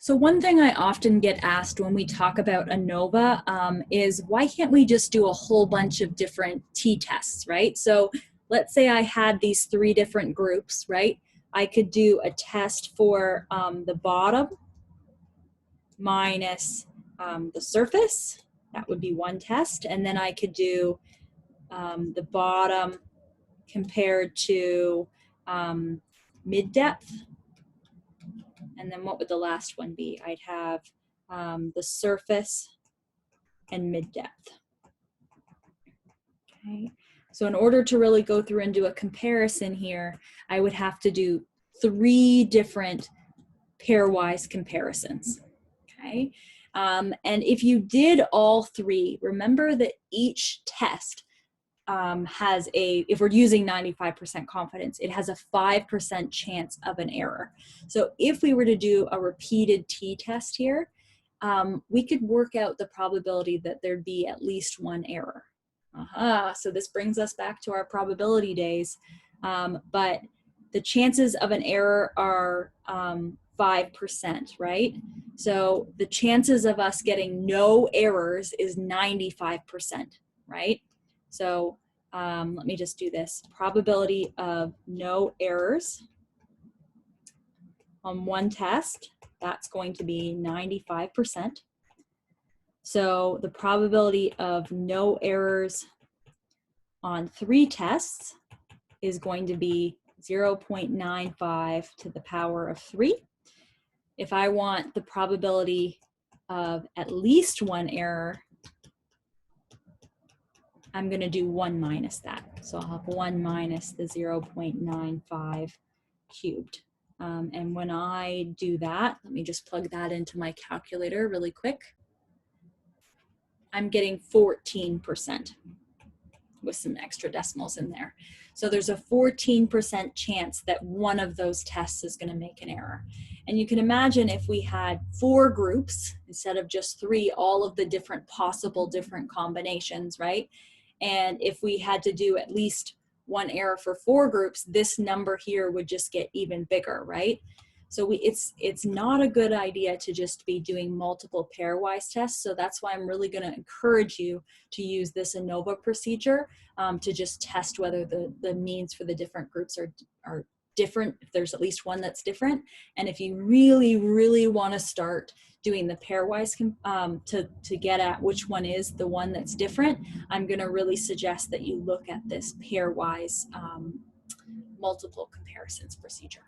So one thing I often get asked when we talk about ANOVA is why can't we just do a whole bunch of different t-tests, right? So let's say I had these three different groups, right? I could do a test for the bottom minus the surface. That would be one test. And then I could do the bottom compared to mid-depth. And then what would the last one be? I'd have the surface and mid-depth. Okay, so in order to really go through and do a comparison here, I would have to do three different pairwise comparisons. Okay, and if you did all three, remember that each test has if we're using 95% confidence, it has a 5% chance of an error. So if we were to do a repeated t-test here, we could work out the probability that there'd be at least one error. So this brings us back to our probability days, but the chances of an error are 5%, right? So the chances of us getting no errors is 95%, right? So let me just do this. Probability of no errors on one test, that's going to be 95%. So the probability of no errors on three tests is going to be 0.95 to the power of 3. If I want the probability of at least one error, I'm going to do 1 minus that. So I'll have 1 minus the 0.95 cubed. And when I do that, let me just plug that into my calculator really quick. I'm getting 14% with some extra decimals in there. So there's a 14% chance that one of those tests is going to make an error. And you can imagine if we had 4 groups instead of just 3, all of the different possible different combinations, right? And if we had to do at least one error for 4 groups, this number here would just get even bigger, right? So it's not a good idea to just be doing multiple pairwise tests. So that's why I'm really going to encourage you to use this ANOVA procedure to just test whether the means for the different groups are different, if there's at least one that's different. And if you really, really want to start doing the pairwise to get at which one is the one that's different, I'm going to really suggest that you look at this pairwise multiple comparisons procedure.